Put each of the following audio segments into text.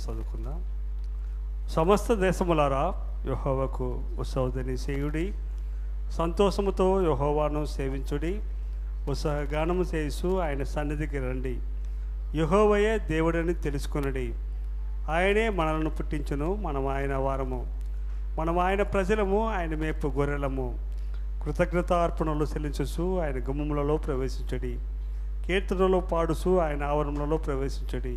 చదువుకుందాం. సమస్త దేశములారా యెహోవాకు ఉత్సవధ్వని చేయుడి, సంతోషముతో యెహోవాను సేవించుడి, ఉత్సాహగానము చేస్తూ ఆయన సన్నిధికి రండి. యెహోవాయే దేవుడని తెలుసుకొనుడి. ఆయనే మనలను పుట్టించును, మనం ఆయన వారము, మనం ఆయన ప్రజలము, ఆయన మేపు గొర్రెలము. కృతజ్ఞతార్పణలు చెల్లించుచు ఆయన గుమ్మములలో ప్రవేశించడి, కీర్తనలో పాడుచు ఆయన ఆవరణలో ప్రవేశించడి.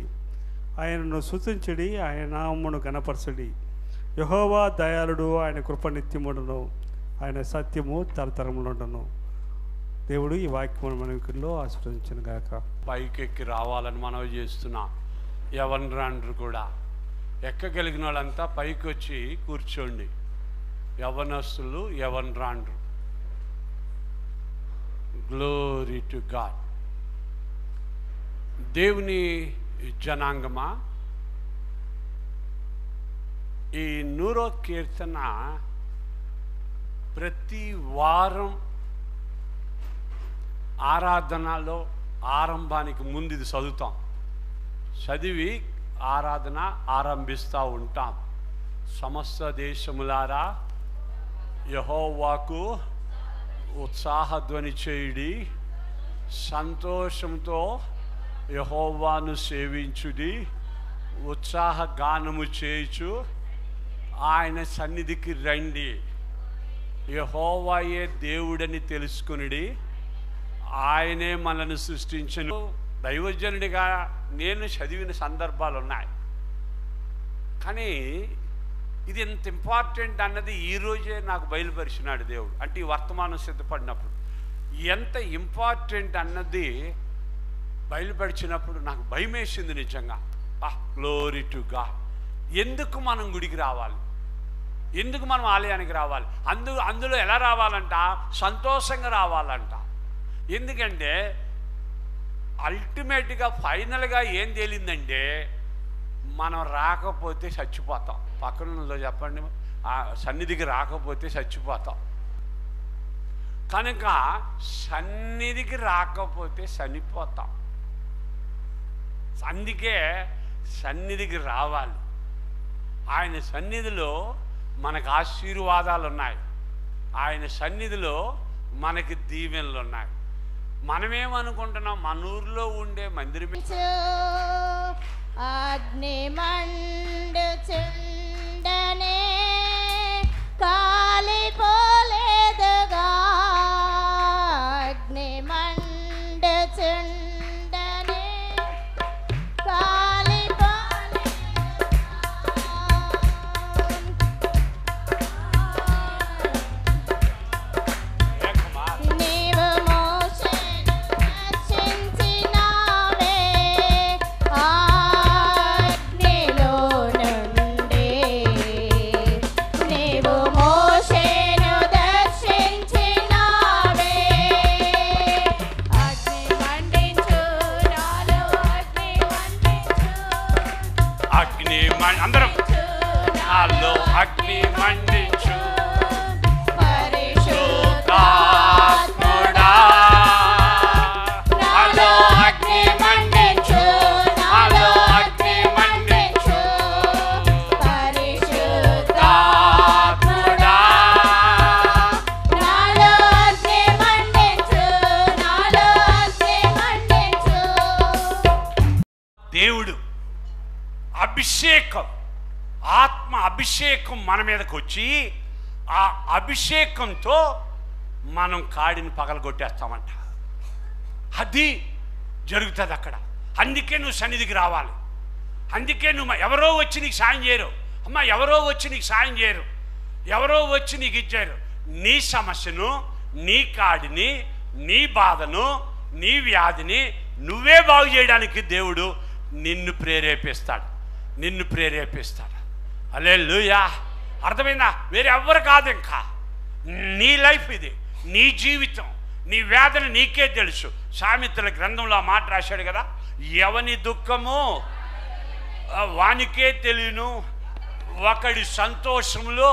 ఆయనను స్తుతించడి, ఆయన నామమును గణపరచడి. యెహోవా దయాళుడు, ఆయన కృప నిత్యముండును, ఆయన సత్యము తరతరములుండును. దేవుడు ఈ వాక్యమును మన వికల్లో ఆశీర్వదించును గాక. పైకెక్కి రావాలని మనవి చేస్తున్నాం. యవనరాండ్రు కూడా ఎక్కగలిగిన వాళ్ళంతా పైకి వచ్చి కూర్చోండి. యవనస్తులు, యవనరాండ్రు. Glory to God. దేవుని జనాంగమా, ఈ 100వ కీర్తన ప్రతి వారం ఆరాధనలో ఆరంభానికి ముందు ఇది చదువుతాం. చదివి ఆరాధన ఆరంభిస్తూ ఉంటాం. సమస్త దేశములారా యెహోవాకు ఉత్సాహధ్వని చేయుడి, సంతోషంతో యెహోవాను సేవించుడి, ఉత్సాహ గానము చేయుచు ఆయన సన్నిధికి రండి. యెహోవాయే దేవుడని తెలుసుకునిడి, ఆయనే మనల్ని సృష్టించను. దైవజనుడిగా నేను చదివిన సందర్భాలు ఉన్నాయి, కానీ ఇది ఎంత ఇంపార్టెంట్ అన్నది ఈరోజే నాకు బయలుపరిచినాడు దేవుడు. అంటే ఈ వర్తమానం సిద్ధపడినప్పుడు ఎంత ఇంపార్టెంట్ అన్నది బయలుపరిచినప్పుడు నాకు భయం వేసింది నిజంగా. Glory to God. ఎందుకు మనం గుడికి రావాలి, ఎందుకు మనం ఆలయానికి రావాలి? అందులో ఎలా రావాలంట? సంతోషంగా రావాలంట. ఎందుకంటే అల్టిమేట్గా ఫైనల్గా ఏం తేలిందంటే మనం రాకపోతే చచ్చిపోతాం. పక్కన చెప్పండి, ఆ సన్నిధికి రాకపోతే చచ్చిపోతాం. కనుక సన్నిధికి రాకపోతే చనిపోతాం. అందుకే సన్నిధికి రావాలి. ఆయన సన్నిధిలో మనకు ఆశీర్వాదాలు ఉన్నాయి, ఆయన సన్నిధిలో మనకి దీవెనలు ఉన్నాయి. మనమేమనుకుంటున్నాం, మన ఊర్లో ఉండే మందిరమే. అగ్ని మండుచుండనే కాలిపోలేదుగా, అగ్ని మండుచుండనే అందరం నాలో అగ్ని మండించు పరిశుద్ధాత్ముడా, నాలో అగ్ని మండించు, నాలో అగ్ని మండించు పరిశుద్ధాత్ముడా, నాలో అగ్ని మండించు, నాలో అగ్ని మండించు. దేవుడు అభిషేకం, ఆత్మ అభిషేకం మన మీదకి వచ్చి ఆ అభిషేకంతో మనం కాడిని పగలగొట్టేస్తామంట. అది జరుగుతుంది అక్కడ. అందుకే నువ్వు సన్నిధికి రావాలి. అందుకే నువ్వు ఎవరో వచ్చి నీకు సాయం చేయరు. అమ్మ, ఎవరో వచ్చి నీకు సాయం చేయరు, ఎవరో వచ్చి నీకు ఇచ్చారు. నీ సమస్యను, నీ కాడిని, నీ బాధను, నీ వ్యాధిని నువ్వే బాగు చేయడానికి దేవుడు నిన్ను ప్రేరేపిస్తాడు, నిన్ను ప్రేరేపిస్తాడు. హల్లెలూయా. అర్థమైందా? వేరే ఎవ్వరు కాదు. ఇంకా నీ లైఫ్ ఇది, నీ జీవితం, నీ వేదన నీకే తెలుసు. సామెతల గ్రంథంలో ఆ మాట రాశాడు కదా, ఎవని దుఃఖము వానికే తెలియను, ఒకడి సంతోషంలో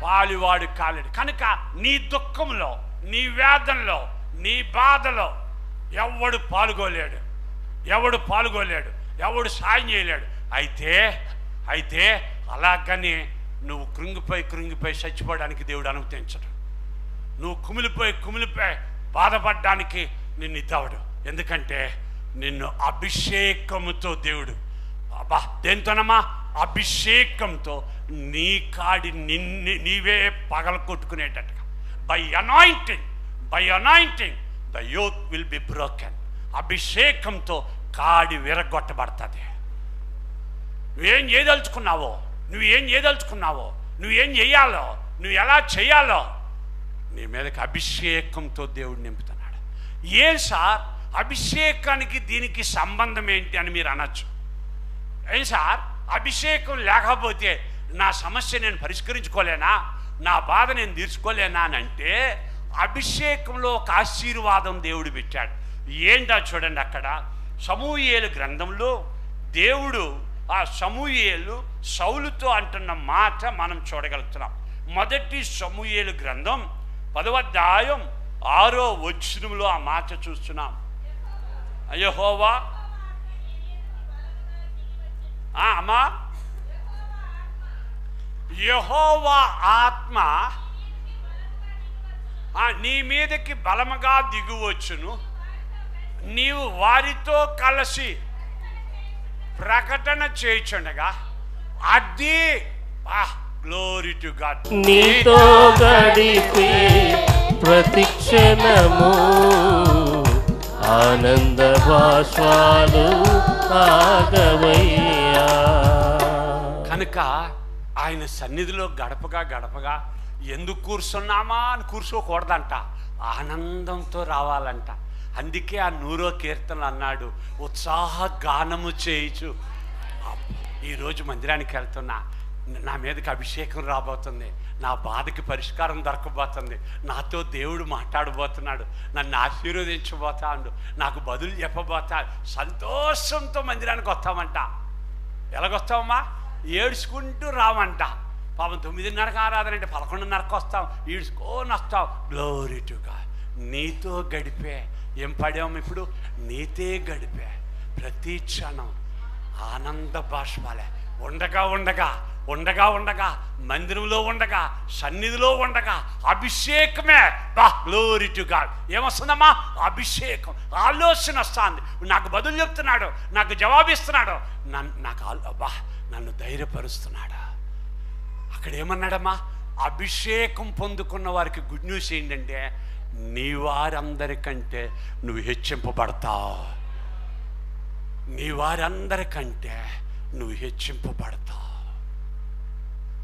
వాలివాడు కాలేడు. కనుక నీ దుఃఖంలో, నీ వేదనలో, నీ బాధలో ఎవడు పాల్గొలేడు, ఎవడు సాయం చేయలేడు. అయితే అలాగని నువ్వు కృంగిపోయి చచ్చిపోవడానికి దేవుడు అనుమతించడు. నువ్వు కుమిలిపోయి బాధపడడానికి నిన్ను ఇద్దాడు. ఎందుకంటే నిన్ను అభిషేకముతో దేవుడు, దేంతోనమ్మా? అభిషేకంతో నీ కాడి నీవే పగల కొట్టుకునేటట్టుగా. By anointing the yoke will be broken. అభిషేకంతో కాడి విరగొట్టబడుతుంది. నువ్వేం చేయదలుచుకున్నావో, నువ్వేం చేయాలో, నువ్వు ఎలా చేయాలో నీ మీదకి అభిషేకంతో దేవుడు నింపుతున్నాడు. ఏం సార్ అభిషేకానికి దీనికి సంబంధం ఏంటి అని మీరు అనొచ్చు. ఏం సార్ అభిషేకం లేకపోతే నా సమస్య నేను పరిష్కరించుకోలేనా, నా బాధ నేను తీర్చుకోలేనా అని అంటే, అభిషేకంలో ఒక ఆశీర్వాదం దేవుడు పెట్టాడు. ఏంటో చూడండి, అక్కడ సమూయేలు గ్రంథంలో దేవుడు ఆ సమూయేలు సౌలుతో అంటున్న మాట మనం చూడగలుగుతున్నాం. మొదటి సమూయేలు గ్రంథం 10వ అధ్యాయం 6వ వచనంలో ఆ మాట చూస్తున్నాం. యెహోవా అమ్మా, యెహోవా ఆత్మ నీ మీదకి బలముగా దిగువచ్చును, నీవు వారితో కలిసి ప్రకటన చేయుచుండగా అది గ్లోరీ టు గాడ్. నీతో గడిపే ప్రతిక్షణము ఆనంద బాష్పాలు ఆగవయ్యా. కనుక ఆయన సన్నిధిలో గడపగా ఎందుకు కూర్చున్నామా అని కూర్చోకూడదంట, ఆనందంతో రావాలంట. అందుకే ఆ 100వ కీర్తనలు అన్నాడు, ఉత్సాహ గానము చేయించు. ఈరోజు మందిరానికి వెళ్తున్నా, నా మీదకి అభిషేకం రాబోతుంది, నా బాధకి పరిష్కారం దొరకబోతుంది, నాతో దేవుడు మాట్లాడబోతున్నాడు, నన్ను ఆశీర్వదించబోతాడు, నాకు బదులు చెప్పబోతా. సంతోషంతో మందిరానికి వస్తామంట. ఎలాగొస్తామమ్మా? ఏడ్చుకుంటూ రామంట. పాపం 9:30కి ఆరాధన అంటే 11:30కి వస్తాం, ఈడ్చుకొని వస్తాం. Glory to God. నీతో గడిపే ఏం పడాము ఇప్పుడు? నీతే గడిపే ప్రతి క్షణం ఆనంద బాష్పాలే. ఉండగా మందిరంలో ఉండగా, సన్నిధిలో ఉండగా అభిషేకమే. Glory to God. ఏమొస్తుందమ్మా? అభిషేకం. ఆలోచన వస్తుంది, నాకు బదులు చెప్తున్నాడు, నాకు జవాబిస్తున్నాడు, నన్ను ధైర్యపరుస్తున్నాడు. అక్కడ ఏమన్నాడమ్మా? అభిషేకం పొందుకున్న వారికి గుడ్ న్యూస్ ఏంటంటే, నీ వారందరికంటే నువ్వు హెచ్చింపబడతావు. నీ వారందరికంటే నువ్వు హెచ్చింపబడతావు.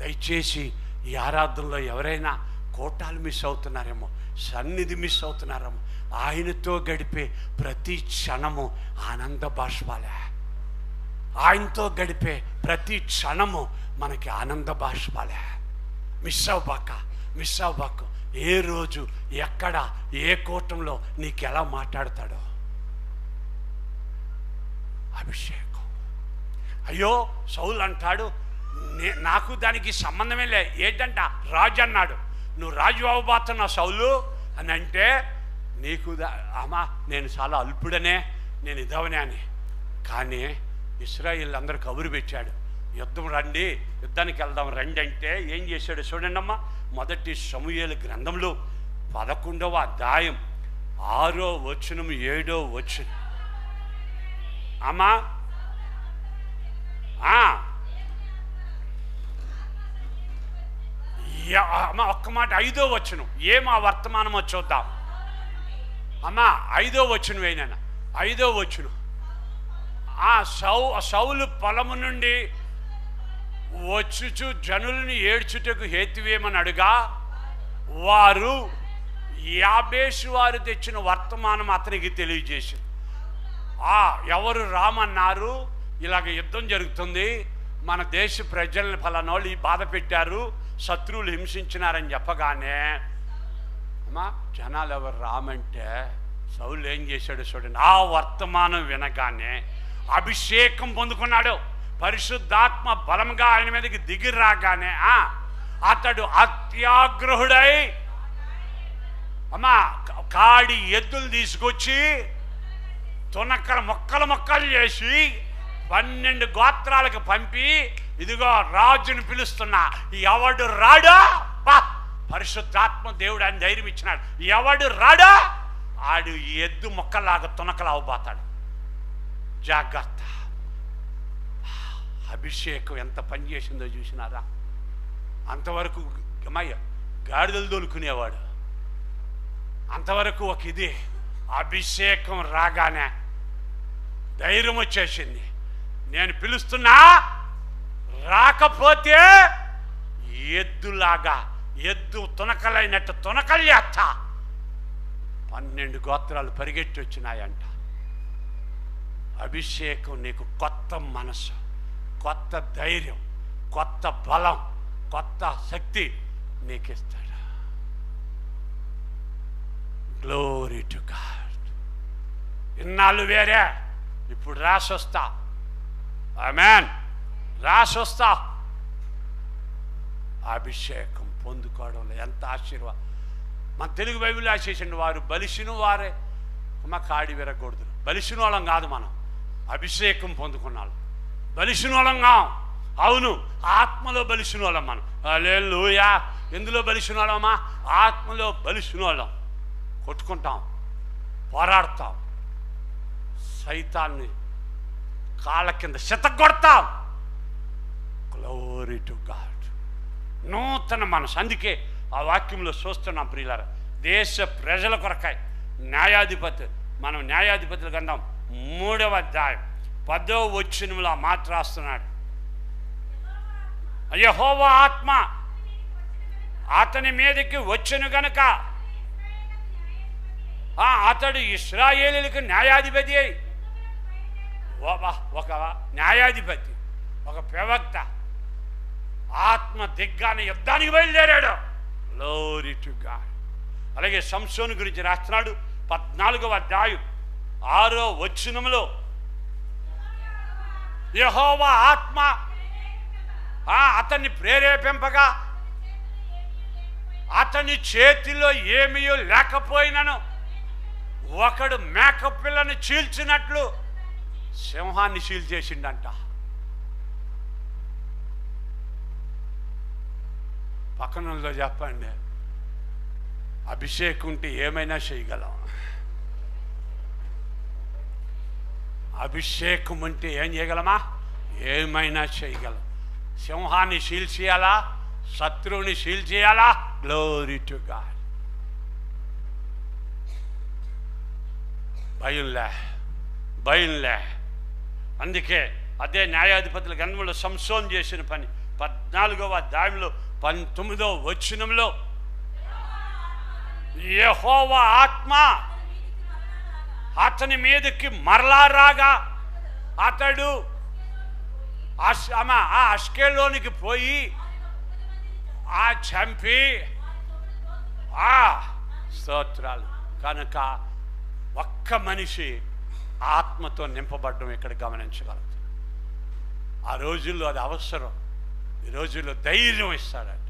దయచేసి ఈ ఆరాధనలో ఎవరైనా కోటాలు మిస్ అవుతున్నారేమో, సన్నిధి మిస్ అవుతున్నారేమో, ఆయనతో గడిపే ప్రతి క్షణము ఆనంద బాష్పాలే. ఆయనతో గడిపే ప్రతి క్షణము మనకి ఆనంద బాష్పాలే. మిస్ అవ్వబాక. ఏ రోజు, ఎక్కడ, ఏ కూటంలో నీకు ఎలా మాట్లాడతాడో. అభిషేకం. అయ్యో సౌలు అంటాడు, నాకు దానికి సంబంధమే లే. ఏంటంట? రాజు అన్నాడు. నువ్వు రాజు అవ్వబోతున్నావు సౌలు అని అంటే, నీకు అమ్మా నేను చాలా అల్పుడనే, నేను ఇదవనే అని. కానీ ఇశ్రాయేల్ అందరూ కబురు పెట్టాడు, యుద్ధానికి వెళ్దాం రండి అంటే ఏం చేశాడు చూడండి అమ్మా. మొదటి సమూయేలు గ్రంథంలో 11వ అధ్యాయం 6వ వచనం 7వ వచనం. అమ్మా అమ్మా ఒక్క మాట 5వ వచనం. ఏమా వర్తమానమో చూద్దాం అమ్మా. 5వ వచనం అయినా 5వ వచనం. సౌలు పొలము నుండి వచ్చుచు జనులను ఏడ్చుటకు హేతువేమని అడుగా, వారు యాబేషు వారు తెచ్చిన వర్తమానం అతనికి తెలియజేశారు. ఎవరు రామన్నారు, ఇలాగ యుద్ధం జరుగుతుంది, మన దేశ ప్రజల్ని ఫలానా వాళ్ళు బాధ పెట్టారు, శత్రువులు హింసించినారని చెప్పగానే అమ్మా జనాలు ఎవరు రామంటే సౌలు ఏం చేశాడు చూడండి. ఆ వర్తమానం వినగానే అభిషేకం పొందుకున్నాడు. పరిశుద్ధాత్మ బలంగా ఆయన మీదకి దిగి రాగానే అతడు అత్యాగ్రహుడై అమ్మా కాడి ఎద్దులు తీసుకొచ్చి తునక్కల మొక్కలు చేసి 12 గోత్రాలకు పంపి ఇదిగో రాజుని పిలుస్తున్నా, ఎవడు రాడా బా పరిశుద్ధాత్మ దేవుడు అని ధైర్యం ఇచ్చినాడు. ఎవడు రాడా ఆడు ఎద్దు మొక్కలాగా తునకలు అవబోతాడు. జాగ్రత్త. అభిషేకం ఎంత పని చేసిందో చూసినారా? అంతవరకు అమ్మాయి గాడిదలు దొలుకునేవాడు, అంతవరకు ఒక ఇది. అభిషేకం రాగానే ధైర్యం వచ్చేసింది. నేను పిలుస్తున్నా, రాకపోతే ఎద్దులాగా ఎద్దు తునకలైనట్టు తునకలు చేస్తా. 12 గోత్రాలు పరిగెట్టి వచ్చినాయంట. అభిషేకం నీకు కొత్త మనసు, కొత్త ధైర్యం, కొత్త బలం, కొత్త శక్తి నీకు ఇస్తాడు. Glory to God. ఇన్నాళ్ళు వేరే, ఇప్పుడు రాసొస్తా. ఆమేన్. రాసొస్తా. అభిషేకం పొందుకోవడంలో ఎంత ఆశీర్వాదం. మన తెలుగు బైబిల్ ఆశేసండి, వారు బలిసిన వారే మా కాడి విరగకూడదు. బలిసిన వాళ్ళం కాదు మనం, అభిషేకం పొందుకున్నాం. బలిసిన వాళ్ళం కాం. అవును, ఆత్మలో బలిసిన వాళ్ళం మనం. హల్లెలూయా. ఎందులో బలిసిన వాళ్ళమా? ఆత్మలో బలిసిన వాళ్ళం. కొట్టుకుంటాం, పోరాడతాం, సైతాన్ని కాళ్ళ కింద శతగొడతాం. Glory to God. నూతన మనసు. అందుకే ఆ వాక్యంలో చూస్తున్నాం ప్రియులారా, దేశ ప్రజల కొరకై న్యాయాధిపతి, మనం న్యాయాధిపతుల గ్రంథం 3వ అధ్యాయం 10వ వచనంలో మాట రాస్తున్నాడు. యెహోవా ఆత్మ అతని మీదకి వచ్చెను గనుక అతడు ఇశ్రాయేలీయులకు న్యాయాధిపతి అయి, ఒక న్యాయాధిపతి, ఒక ప్రవక్త ఆత్మ దిగ్గానే యుద్ధానికి బయలుదేరాడు. Glory to God. అలాగే సంసోను గురించి రాస్తున్నాడు 14వ అధ్యాయం 6వ వచనంలో, యెహోవా ఆత్మ అతన్ని ప్రేరేపింపగా అతని చేతిలో ఏమీ లేకపోయినను ఒకడు మేకపిల్లను చీల్చినట్లు సింహాన్ని చీల్చేసిండంట. పక్కనలో చెప్పండి, అభిషేకం ఉంటే ఏమైనా చేయగలం. అభిషేకం ఉంటే ఏం చేయగలమా? ఏమైనా చేయగలం. సింహాన్ని చీల్చేయాలా? శత్రువుని చీల్చేయాలా? Glory to God. భయంలే. అందుకే అదే న్యాయాధిపతుల గ్రంథంలో సంసోన్ చేసిన పని 14వ అధ్యాయంలో 19వ వచనంలో, యెహోవా ఆత్మ అతని మీదకి మరలా రాగా అతడు అష్కెలోనికి పోయి చంపి స్తోత్రాలు. కనుక ఒక్క మనిషి ఆత్మతో నింపబడడం ఇక్కడ గమనించగలుగుతాం. ఆ రోజుల్లో అది అవసరం. ఈ రోజుల్లో ధైర్యం ఇస్తాడంట.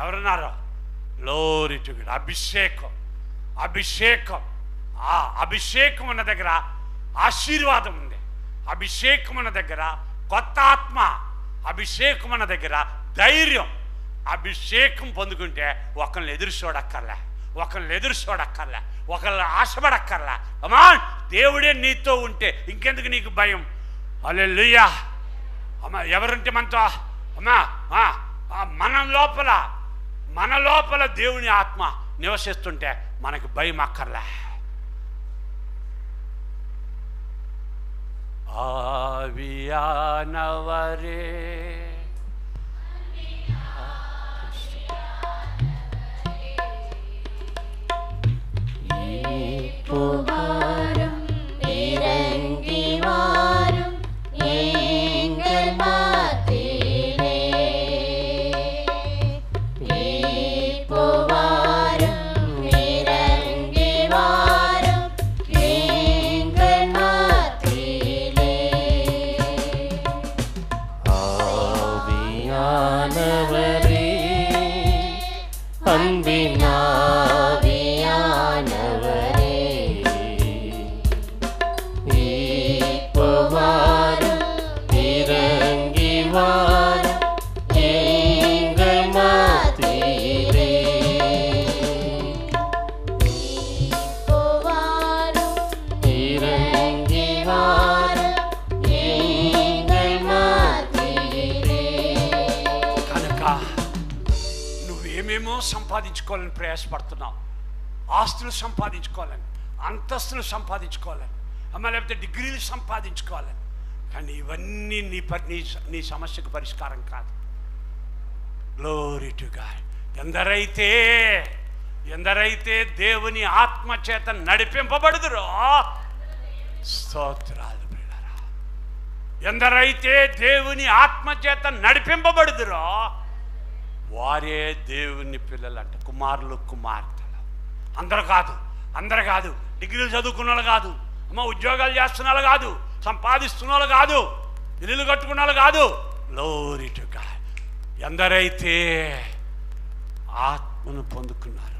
ఎవరన్నారో? Glory to God. అభిషేకం. ఆ అభిషేకం ఉన్న దగ్గర ఆశీర్వాదం ఉంది. అభిషేకం ఉన్న దగ్గర కొత్త ఆత్మ. అభిషేకం ఉన్న దగ్గర ధైర్యం. అభిషేకం పొందుకుంటే ఒకరిని ఎదురు చూడక్కర్లే, ఒకళ్ళని ఆశపడక్కర్లే. అమ్మా, దేవుడే నీతో ఉంటే ఇంకెందుకు నీకు భయం? హల్లెలూయా. అమ్మా, ఎవరుంటే మనతో? అమ్మా, మన లోపల దేవుని ఆత్మ నివసిస్తుంటే మనకు భయం అక్కర్లే. ఆవియానవరే புகாரும் இறங்கி வாரும் எங்கள் மத்தியிலே. புகாரும் இறங்கி வாரும் எங்கள் மத்தியிலே. సంపాదించుకోవాలని ప్రయాసపడుతున్నావు, ఆస్తులు సంపాదించుకోవాలని, అంతస్తులు సంపాదించుకోవాలని, అమ్మ లేకపోతే డిగ్రీలు సంపాదించుకోవాలని. కానీ ఇవన్నీ నీ సమస్యకు పరిష్కారం కాదు. Glory to God. ఎందరైతే దేవుని ఆత్మ చేత నడిపింపబడుదురో, స్తోత్రాలు ప్రియులారా, ఎందరైతే దేవుని ఆత్మ చేత నడిపింపబడుదురో వారే దేవుని పిల్లలంట, కుమారులు కుమార్తెలు. అందరు కాదు, డిగ్రీలు చదువుకున్న వాళ్ళు కాదు, అమ్మ ఉద్యోగాలు చేస్తున్న వాళ్ళు కాదు, సంపాదిస్తున్న వాళ్ళు కాదు, ఇల్లు కట్టుకున్న వాళ్ళు కాదు. Glory to God. ఎందరైతే ఆత్మను పొందుకున్నారు,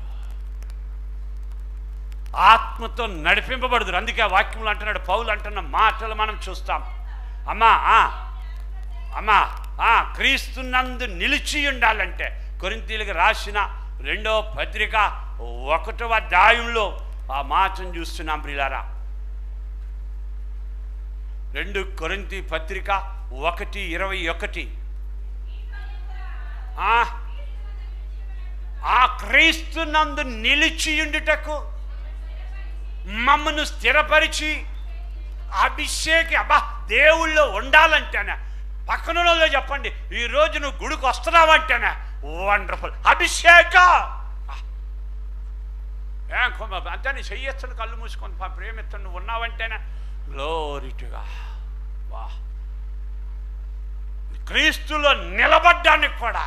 ఆత్మతో నడిపింపబడుదురు. అందుకే ఆ వాక్యంలో అంటున్నాడు, పౌలు అంటున్న మాటలు మనం చూస్తాం. అమ్మా క్రీస్తునందు నిలిచి ఉండాలంటే కొరింథీయులకు రాసిన 2వ పత్రిక 1వ అధ్యాయంలో ఆ మాటను చూస్తున్నాం ప్రియులారా. 2 కొరింథీ పత్రిక 1:21. ఆ క్రీస్తునందు నిలిచియుండుటకు మమ్మను స్థిరపరిచి అభిషేకి దేవుళ్ళో ఉండాలంటేనే, పక్కన వాళ్ళలో చెప్పండి, ఈరోజు నువ్వు గుడికి వస్తున్నావంటేనే వండర్ఫుల్ అభిషేక. అంతే నీ చెయ్యొచ్చు, కళ్ళు మూసుకొని ప్రేమిస్తాను, నువ్వు ఉన్నావంటేనే గ్లోరీటుగా. వా, క్రీస్తులో నిలబడ్డానికి కూడా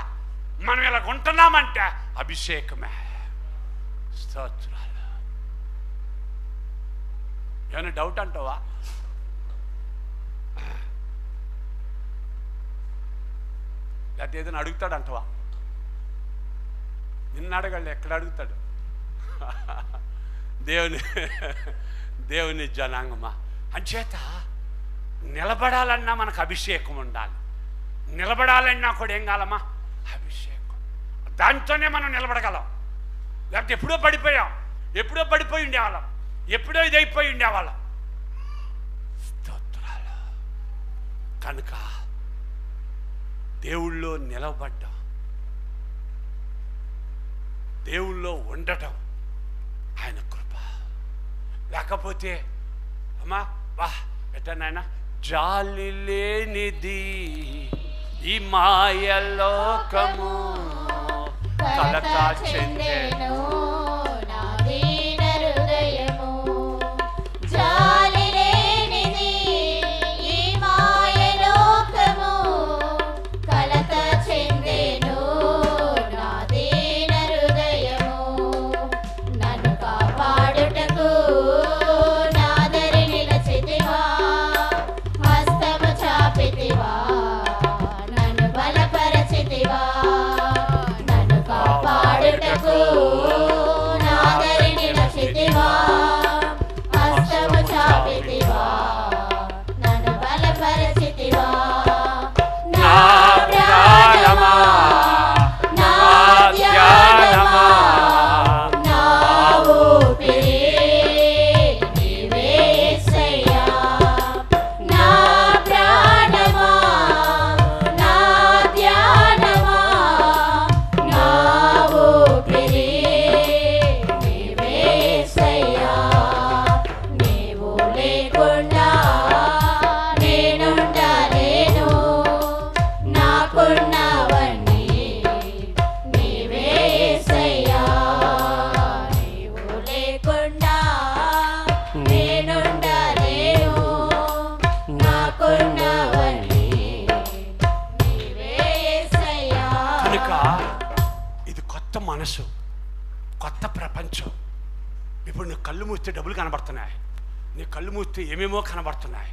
మనం ఇలా ఉంటున్నామంటే అభిషేకమే. స్తోత్రాలు. ఏమైనా డౌట్ అంటావా? లేకపోతే ఏదైనా అడుగుతాడు అంటవా? నిన్ను అడగండి, ఎక్కడ అడుగుతాడు? దేవుని జనాంగమా. అంచేత నిలబడాలన్నా మనకు అభిషేకం ఉండాలి. నిలబడాలన్నా కూడా ఏం కావాలమ్మా? అభిషేకం. దాంతోనే మనం నిలబడగలం. లేకపోతే ఎప్పుడో పడిపోయి ఉండేవాళ్ళం, ఎప్పుడో ఇదైపోయి ఉండేవాళ్ళం. స్తోత్రాలు. కనుక దేవుళ్ళో నిలబడ్డం, దేవుళ్ళో ఉండటం ఆయన కృప. లేకపోతే అమ్మా ఎట్టనైనా జాలి లేనిది ఈ మాయలోకము కలత చెందెను నా దీన హృదయము. జాలి లేనిది ఈ మాయలోకము కలత చెందెను నా దీన హృదయము. నన్ను కాపాడుటకు నాదరి నిలచితివా, హస్తము చాపితివా, నన్ను బలపరచితివా. నన్ను కాపాడుటకు నాదరి నిలచితివా, హస్తము చాపితివా, నన్ను బలపరచితివా. నా ప్రాణమా, నా ధ్యానమా, నా ఊపిరి నీవే యేసయ్యా. నా ప్రాణమా, నా ధ్యానమా, నా ఊపిరి నీవే యేసయ్యా. నీవు లేకుండా నేనుండలేను, నాకున్నవన్నీ నీవే యేసయ్యా. నీవు లేకుండా నేనుండలేను, నాకున్నవన్నీ నీవే యేసయ్యా. కనుక ఇది కొత్త మనసు, కొత్త ప్రపంచం. ఇప్పుడు నీ కళ్ళు మూస్తే డబ్బులు కనబడుతున్నాయి, నీ కళ్ళు మూస్తే ఏమేమో కనబడుతున్నాయి.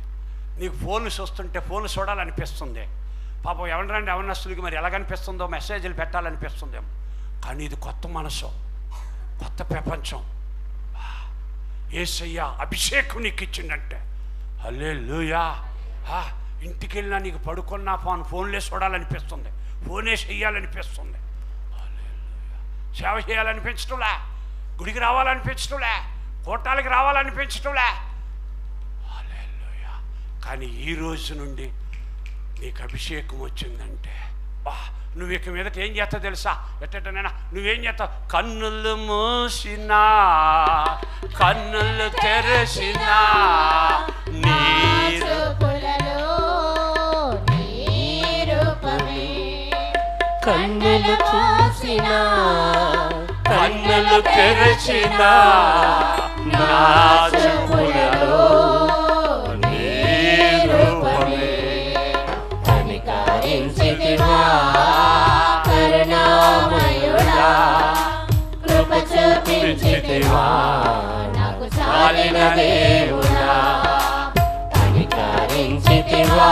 నీకు ఫోన్లు చూస్తుంటే ఫోన్లు చూడాలనిపిస్తుంది. పాపం ఎవరండి ఎవరినస్తులకి మరి ఎలాగనిపిస్తుందో మెసేజ్లు పెట్టాలనిపిస్తుందేమో. కానీ ఇది కొత్త మనసు, కొత్త ప్రపంచం. యేసయ్య అభిషేకం నీకు ఇచ్చిందంటే హల్లెలూయా. ఇంటికి వెళ్ళినా నీకు పడుకున్నా ఫోన్లే చూడాలనిపిస్తుంది, ఫోనే చెయ్యాలనిపిస్తుంది. హల్లెలూయా. సేవ చేయాలనిపించటంలే, గుడికి రావాలనిపించటంలే, కోటాలకి రావాలనిపించటంలే. హల్లెలూయా. కానీ ఈ రోజు నుండి నీకు అభిషేకం వచ్చిందంటే నువ్వు ఇక మీదట ఏం చేస్తావు తెలుసా? ఎట్టనైనా నువ్వేం చేస్తావు? కన్నులు మూసినా కన్నులు తెరసినా నీరు కన్నులు చూసినా కన్నులు తెరచినా నా చూపులలో నీ రూపమే. కనికరించితివా కరుణామయుడా, కృప చూపించితివా నాకు చాలిన దేవుడా. కనికరించితివా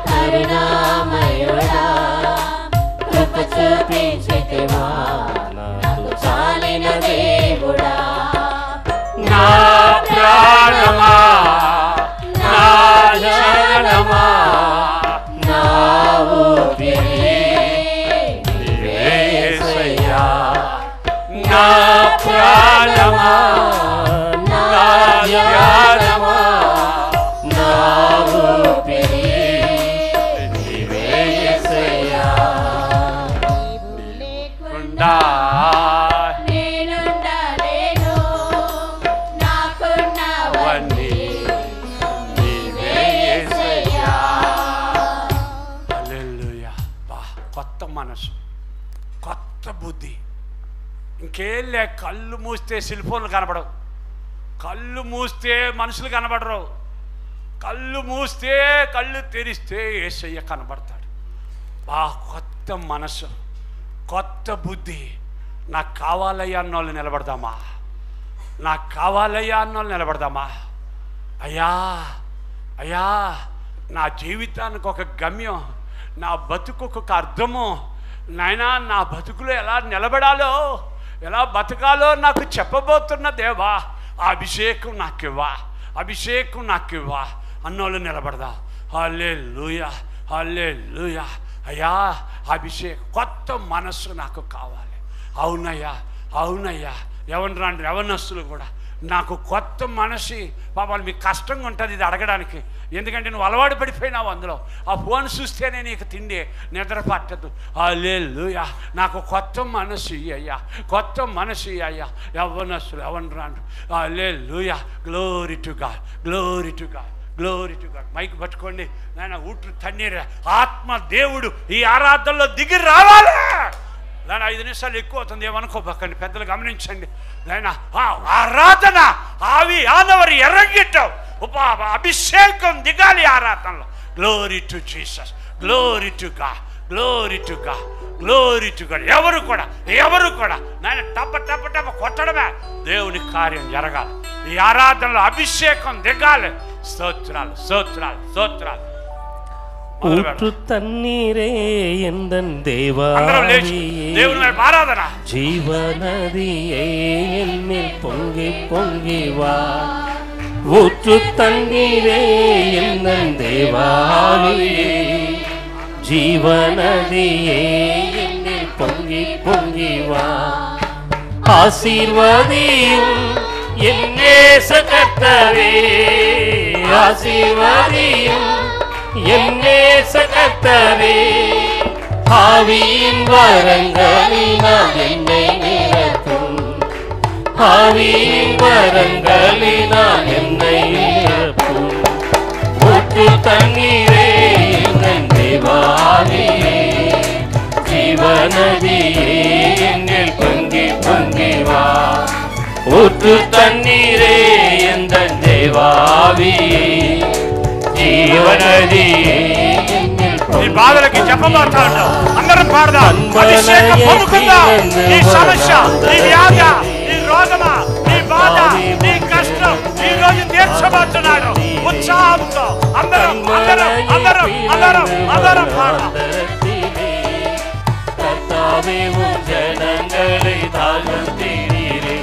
కరుణామయుడా, కృప చూపించితివా నాకు చాలిన దేవుడా. నా ప్రాణమా నా జనమా నా ఊపిరి నీవే యేసయ్యా. నా ప్రాణమా నా జనమా నా ఊపిరి నీవే యేసయ్యా. ఉండా నేనుండలేను, నాకున్నవన్నీ నీవే యేసయ్యా. హల్లెలూయా. బా, కొత్త మనసు, కొత్త బుద్ధి. ఇంకేం లే, కళ్ళు మూస్తే శిల్పంలు కనబడవు, కళ్ళు మూస్తే మనుషులు కనబడరు, కళ్ళు మూస్తే కళ్ళు తెరిస్తే యేసయ్య కనబడతాడు. బా, కొత్త మనసు, కొత్త బుద్ధి. నాకు కావాలయ్యా అన్నోళ్ళు నిలబడదామా? నాకు కావాలయ్యా అన్నోళ్ళు నిలబడదామా? అయ్యా అయ్యా, నా జీవితానికి ఒక గమ్యం, నా బతుకు ఒక అర్థము. నాయనా, నా బతుకులో ఎలా నిలబడాలో, ఎలా బతకాలో నాకు చెప్పబోతున్న దేవా, ఆ అభిషేకం నాకివ్వా, అభిషేకం నాకివ్వా అన్నోళ్ళు నిలబడదా. హల్లెలూయా, హల్లెలూయా. అయ్యా, అభిషేకం, కొత్త మనస్సు నాకు కావాలి. అవునయ్యా, అవునయ్యా. ఎవరు యవనస్తులు కూడా నాకు కొత్త మనసు. పాపాలు మీకు కష్టంగా ఉంటుంది ఇది అడగడానికి, ఎందుకంటే నువ్వు అలవాటు పడిపోయినావు అందులో. ఆ ఫోన్ చూస్తేనే నీకు తిండి నిద్ర పట్టదు. హల్లెలూయా. నాకు కొత్త మనసు అయ్యా, కొత్త మనసు అయ్యా. యవ్వనస్తులు ఎవరు? హల్లెలూయా. Glory to God, glory to God, glory to God. Mic పట్టుకోండి నాయన. ఊటు తన్నీరు ఆత్మ దేవుడు ఈ ఆరాధనలో దిగి రావాలి. నాయన 5 నిమిషాలు ఎక్కువ అవుతుంది, ఏమనుకోబక్కండి, పెద్దలు గమనించండి నాయన. ఆరాధన ఆవి ఆనవరి ఎర్రగిట్టావు, అభిషేకం దిగాలి ఆరాధనలో. Glory to Jesus, glory to God, glory to God, glory to God. ఎవరు కూడా నాయన టప్ప టప్ప టప్ప కొట్టడమే, దేవుని కార్యం జరగాలి. ఈ ఆరాధనలో అభిషేకం దిగాలి. స్తోత్రాలు, స్తోత్రాలు, స్తోత్రాలు. ఊற்று தண்ணீரே எந்தன் దేవుని ఆరాధన. జీవనదియే ఎన్నిల్ పొంగి పొంగి వా. ఊற்று தண்ணீரே எந்தன் தேவாவியே, జీవనదియే ఎన్నిల్ పొంగి పొంగి వా. ఆశీర్వదిயும் ఎన్నేస కర్తరే, ஆசீர்வதியும் என்னேச கர்த்தரே. ஆவியின் வரங்களினால் என்னை நிரப்பும், ஆவியின் வரங்களினால் என்னை நிரப்பும். ஊற்று தண்ணீரே எங்கள் தேவாவியே, ஜீவநதியே என்னில் பொங்கி பொங்கி வா. ஊற்று தண்ணீரே எங்கள் தேவாவியே, జీవనదియే. నీ బాధలకి చెప్పబోతాడు, అందరం పాడదాం. అభిషేకం పొందుకుందాం. నీ సమస్య, నీ వ్యాధ, నీ రోగమా, నీ బాధ, నీ కష్టం ఈ రోజు తీర్చబోతున్నాడు. ఉత్సాహంతో అందరం అందరం అందరం అందరం అందరం పాడదాం. கர்த்தாவே உம் ஜனங்களை தாழ்த்தீரே.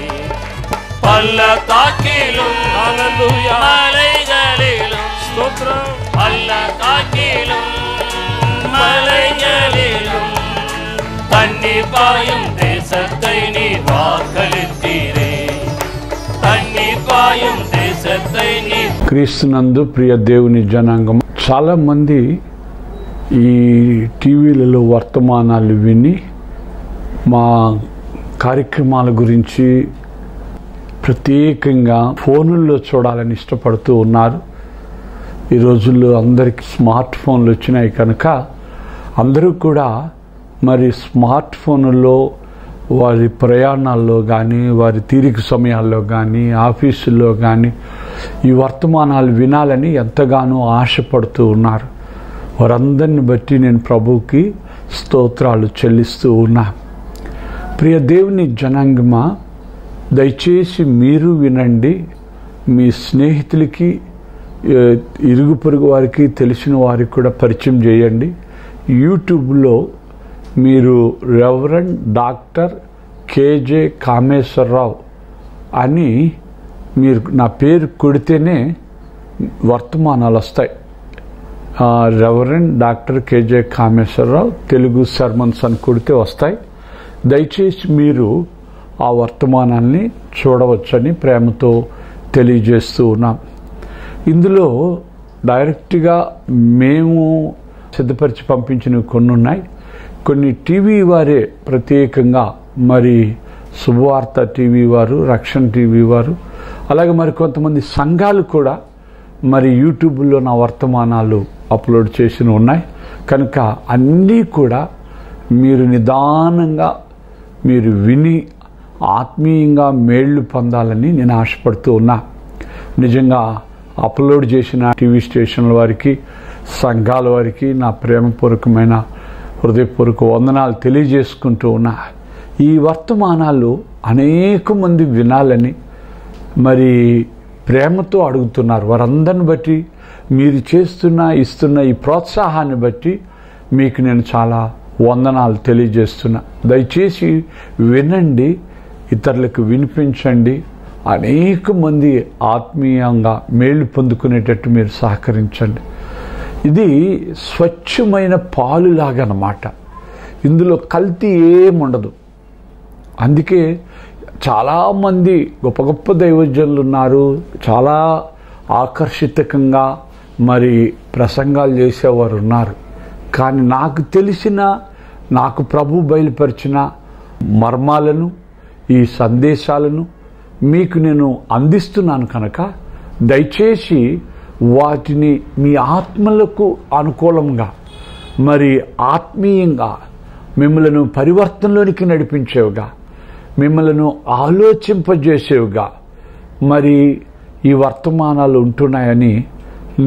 பள்ளத்தாக்கிலும் ஹல்லேலூயா, மலைகளிலும் ஸ்தோத்திரம். பள்ளத்தாக்கிலும் மலைகளிலும் தண்ணீர் பாயும் தேசத்தை நீர் வாக்களித்தீரே. தண்ணீர் பாயும் தேசத்தை நீர். క్రీస్తునందు ప్రియ దేవుని జనాంగం, చాలా మంది ఈ టీవీలలో వర్తమానాలు విని మా కార్యక్రమాల గురించి ప్రత్యేకంగా ఫోనుల్లో చూడాలని ఇష్టపడుతూ ఉన్నారు. ఈ రోజుల్లో అందరికీ స్మార్ట్ ఫోన్లు వచ్చినాయి కనుక అందరూ కూడా మరి స్మార్ట్ ఫోన్లో వారి ప్రయాణాల్లో కానీ, వారి తీరిక సమయాల్లో కానీ, ఆఫీసుల్లో కానీ ఈ వర్తమానాలు వినాలని ఎంతగానో ఆశపడుతూ ఉన్నారు. వారందరిని బట్టి నేను ప్రభువుకి స్తోత్రాలు చెల్లిస్తూ ఉన్నా. ప్రియ దేవుని జనాంగమా, దయచేసి మీరు వినండి. మీ స్నేహితులకి, ఇరుగు పొరుగు వారికి, తెలిసిన వారికి కూడా పరిచయం చేయండి. యూట్యూబ్లో మీరు రెవరెండ్ డాక్టర్ కేజే కామేశ్వరరావు అని మీరు నా పేరు కొడితేనే వర్తమానాలు వస్తాయి. Reverend doctor KJ Kameswara Rao Telugu sermons అని కొడితే వస్తాయి. దయచేసి మీరు ఆ వర్తమానాన్ని చూడవచ్చని ప్రేమతో తెలియజేస్తూ ఉన్నాం. ఇందులో డైరెక్ట్గా మేము సిద్ధపరిచి పంపించినవి కొన్ని ఉన్నాయి. కొన్ని టీవీ వారే ప్రత్యేకంగా, మరి శుభవార్త టీవీ వారు, రక్షణ టీవీ వారు, అలాగే మరి కొంతమంది సంఘాలు కూడా మరి యూట్యూబ్లో నా వర్తమానాలు అప్లోడ్ చేసి ఉన్నాయి. కనుక అన్నీ కూడా మీరు నిదానంగా మీరు విని ఆత్మీయంగా మేళ్లు పొందాలని నేను ఆశపడుతూ ఉన్నా. నిజంగా అప్లోడ్ చేసిన టీవీ స్టేషన్ల వారికి, సంఘాల వారికి నా ప్రేమపూర్వకమైన హృదయపూర్వక వందనాలు తెలియజేసుకుంటూ ఉన్నా. ఈ వర్తమానాలు అనేక మంది వినాలని మరి ప్రేమతో అడుగుతున్నారు. వారందరిని బట్టి, మీరు ఇస్తున్న ఈ ప్రోత్సాహాన్ని బట్టి మీకు నేను చాలా వందనాలు తెలియజేస్తున్నా. దయచేసి వినండి, ఇతరులకు వినిపించండి. అనేక మంది ఆత్మీయంగా మేలు పొందుకునేటట్టు మీరు సహకరించండి. ఇది స్వచ్ఛమైన పాలులాగనమాట. ఇందులో కల్తీ ఏముండదు. అందుకే చాలామంది గొప్ప గొప్ప దైవజనులు ఉన్నారు. చాలా ఆకర్షితకంగా మరి ప్రసంగాలు చేసేవారు ఉన్నారు. కానీ నాకు తెలిసిన, నాకు ప్రభు బయలుపరిచిన మర్మాలను, ఈ సందేశాలను మీకు నేను అందిస్తున్నాను కనుక దయచేసి వాటిని మీ ఆత్మలకు అనుకూలంగా, మరి ఆత్మీయంగా మిమ్మలను పరివర్తనలోనికి నడిపించేవిగా, మిమ్మలను ఆలోచింపజేసేవిగా మరి ఈ వర్తమానాలు ఉంటున్నాయని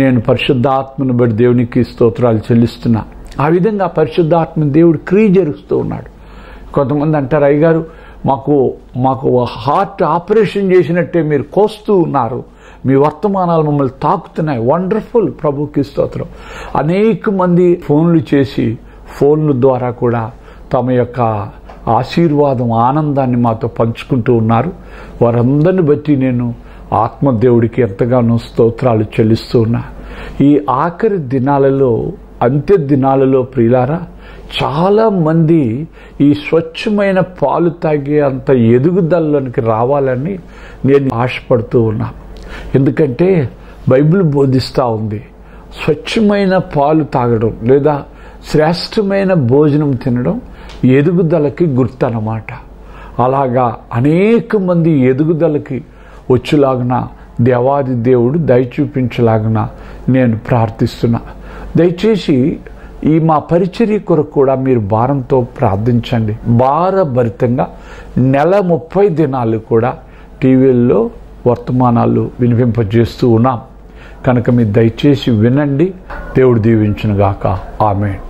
నేను పరిశుద్ధాత్మను బట్టి దేవునికి స్తోత్రాలు చెల్లిస్తున్నా. ఆ విధంగా పరిశుద్ధాత్మ దేవుడు క్రియ జరుస్తూ ఉన్నాడు. కొంతమంది అంటారు, అయ్యగారు మాకు హార్ట్ ఆపరేషన్ చేసినట్టే మీరు కోస్తూ ఉన్నారు, మీ వర్తమానాలు మమ్మల్ని తాకుతున్నాయి. వండర్ఫుల్, ప్రభుకి స్తోత్రం. అనేక మంది ఫోన్లు చేసి ఫోన్ల ద్వారా కూడా తమ యొక్క ఆశీర్వాదం, ఆనందాన్ని మాతో పంచుకుంటూ ఉన్నారు. వారందరిని బట్టి నేను ఆత్మదేవుడికి ఎంతగానో స్తోత్రాలు చెల్లిస్తూ ఉన్నా. ఈ ఆఖరి దినాలలో, అంత్య దినాలలో ప్రియులారా, చాలా మంది ఈ స్వచ్ఛమైన పాలు తాగే అంత ఎదుగుదలలోనికి రావాలని నేను ఆశపడుతూ ఉన్నా. ఎందుకంటే బైబిల్ బోధిస్తూ ఉంది, స్వచ్ఛమైన పాలు తాగడం లేదా శ్రేష్టమైన భోజనం తినడం ఎదుగుదలకి గుర్తు అన్నమాట. అలాగా అనేక మంది ఎదుగుదలకి వచ్చేలాగున దేవాది దేవుడు దయ చూపించలాగున నేను ప్రార్థిస్తున్నా. దయచేసి ఈ మా పరిచర్య కొరకు కూడా మీరు భారంతో ప్రార్థించండి. భారభరితంగా నెల 30 దినాలు కూడా టీవీల్లో వర్తమానాలు వినిపింపజేస్తూ ఉన్నాం కనుక మీరు దయచేసి వినండి. దేవుడు దీవించునుగాక. ఆమేన్.